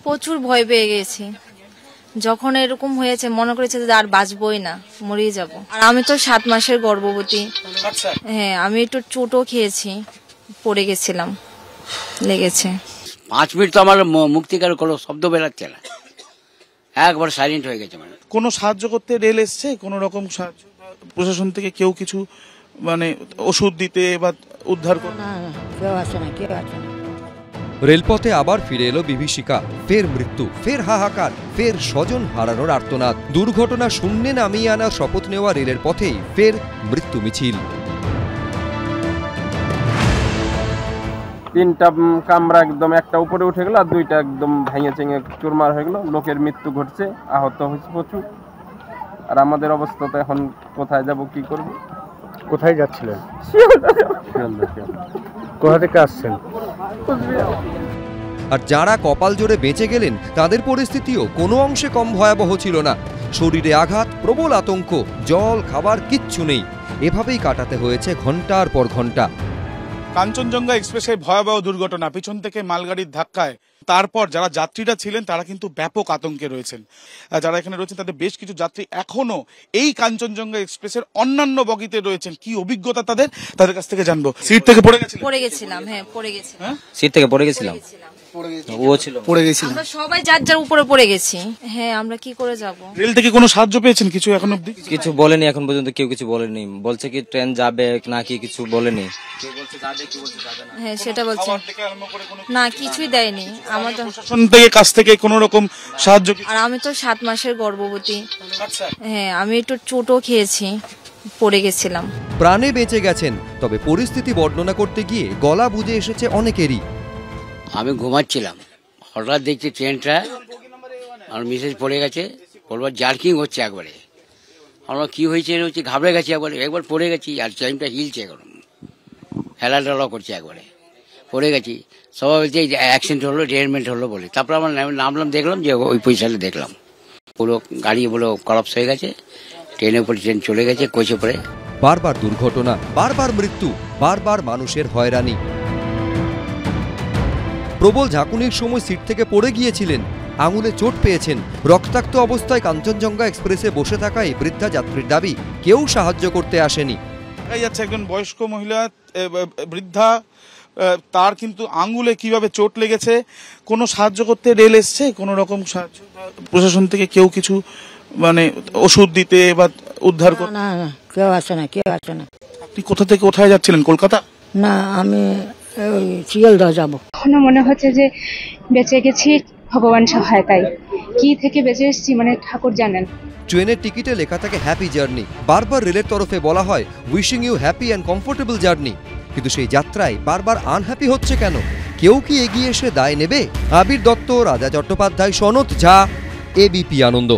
প্রচুর ভয় পেয়ে গেছি। যখন এরকম হয়েছে মনে করেছে যে আর বাঁচবই না, মরেই যাব। আর আমি তো 7 মাসের গর্ভবতী। হ্যাঁ, আমি একটু চোটও খেয়েছি, পড়ে গেছিলাম, লেগেছে। 5 মিনিট তো আমার মুক্তিকার কোনো শব্দ বেরাচ্ছে না, একবার সাইলেন্ট হয়ে গেছে। মানে কোনো সাহায্য করতে রেল এসছে, কোনো রকম সাহায্য প্রশাসন থেকে কেউ কিছু মানে ওষুধ দিতে বা উদ্ধার করতে? না, কেউ আসে না, কেউ আসে না। রেলপথে আবার ফিরে এলো বিভীষিকা, ফের মৃত্যু, ফের হাহাকার, ফের স্বজন হারানোর আর্তনাদ। দুর্ঘটনা শূন্যে নামিয়ে আনার শপথ নেওয়া রেলের পথেই ফের মৃত্যু মিছিল। 3টা কামরা একদম, একটা উপরে উঠে গেল আর 2টা একদম ভেঙে চেঙে চুরমার হয়ে গেল। লোকের মৃত্যু ঘটছে, আহত হয়েছে প্রচুর। আর আমাদের অবস্থা তো এখন কোথায় যাব, কি করব? কোথায় যাচ্ছিলেন? কোথা থেকে আসছেন? আর যারা কপাল জোরে বেঁচে গেলেন তাদের পরিস্থিতিও কোনো অংশে কম ভয়াবহ ছিল না। শরীরে আঘাত, প্রবল আতঙ্ক, জল খাবার কিচ্ছু নেই। এভাবেই কাটাতে হয়েছে ঘন্টার পর ঘন্টা। কাঞ্চনজঙ্ঘা এক্সপ্রেসের ভয়াবহ দুর্ঘটনা, পিছন থেকে মালগাড়ির ধাক্কায় তারপর যারা যাত্রীরা ছিলেন তারা কিন্তু ব্যাপক আতঙ্কে রয়েছেন। যারা এখানে রয়েছেন তাদের বেশ কিছু যাত্রী এখনো এই কাঞ্চনজঙ্ঘা এক্সপ্রেসের অন্যান্য বগিতে রয়েছেন। কি অভিজ্ঞতা তাদের কাছ থেকে জানবো। সিট থেকে পড়ে গেছিলাম? হ্যাঁ, পড়ে গেছিলাম। সিট থেকে পড়ে গেছিলাম, ও ছিল পড়ে গেছিল। আমরা সবাই যার উপরে পড়ে গেছি। হ্যাঁ, আমরা কি করে যাব? রেল থেকে কোনো সাহায্য পেয়েছেন কিছু এখন অবধি? কিছু বলেনি, এখন পর্যন্ত কেউ কিছু বলেনি। বলছে কি ট্রেন যাবে নাকি কিছু বলেনি। হ্যাঁ, সেটা বলছে না, কিছুই দেয়নি আমাদের প্রশাসন থেকে কাছ থেকে কোনো রকম সাহায্য। আর আমি তো 7 মাসের গর্ভবতী। হ্যাঁ, আমি একটু চোটও খেয়েছি, পড়ে গেছিলাম। প্রাণে বেঁচে গেছেন, তবে পরিস্থিতি বর্ণনা করতে গিয়ে গলা বুঝে এসেছে অনেকেরই। আমি ঘুমাচ্ছিলাম, হঠাৎ দেখছি ট্রেনটা আমার মেসেজ পড়ে গেছে, পড়বার জার্কিং হচ্ছে একবারে। আমরা কি হয়েছে হচ্ছে ঘাবড়ে গেছি, একবার পড়ে গেছি। আর ট্রেনটা হিলছে, এখন হেলাডালা করছে, একবারে পড়ে গেছি। সবাই বলছে অ্যাক্সিডেন্ট হলো, ডেয়ারমেন্ট হলো বলে। তারপর আমরা নামলাম, দেখলাম যে ওই পয়সাটা দেখলাম পুরো গাড়ি বলে কলাপস হয়ে গেছে, ট্রেনের উপরে ট্রেন চলে গেছে, কোচে পড়ে। বারবার দুর্ঘটনা, বারবার মৃত্যু, বারবার মানুষের হয়রানি। প্রবল ঝাঁকুনির সময় সিট থেকে পড়ে গিয়েছিলেন, আঙুলে চোট পেয়েছেন। রক্তাক্ত অবস্থায় কাঞ্চনজঙ্ঘা এক্সপ্রেসে বসে থাকা এই বৃদ্ধা যাত্রীর দাবি কেউ সাহায্য করতে আসেনি। দেখা যাচ্ছে একজন বয়স্ক মহিলা বৃদ্ধা, তার কিন্তু আঙুলে কিভাবে চোট লেগেছে। কোনো সাহায্য করতে রেল এসছে, কোনো রকম সাহায্য প্রশাসন থেকে কেউ কিছু মানে ওষুধ দিতে বা উদ্ধার করতে? না, কেউ আসে না, কেউ আসে না। আপনি কোথা থেকে কোথায় যাচ্ছিলেন? কলকাতা? না, আমি শিয়ালদহ যাব। এখনো মনে হচ্ছে যে বেঁচে গেছি ভগবান সহায়তায়। কি থেকে বেঁচে এসেছি মানে ঠাকুর জানেন। ট্রেনের টিকিটে লেখা থাকে হ্যাপি জার্নি। বারবার রেলের তরফে বলা হয় wishing you happy and comfortable journey. কিন্তু সেই যাত্রায় বারবার আনহ্যাপি হচ্ছে কেন? কেউ কি এগিয়ে এসে দায় নেবে? আবির দত্ত, রাজা চট্টোপাধ্যায়, সনত ঝা, এবিপি আনন্দ।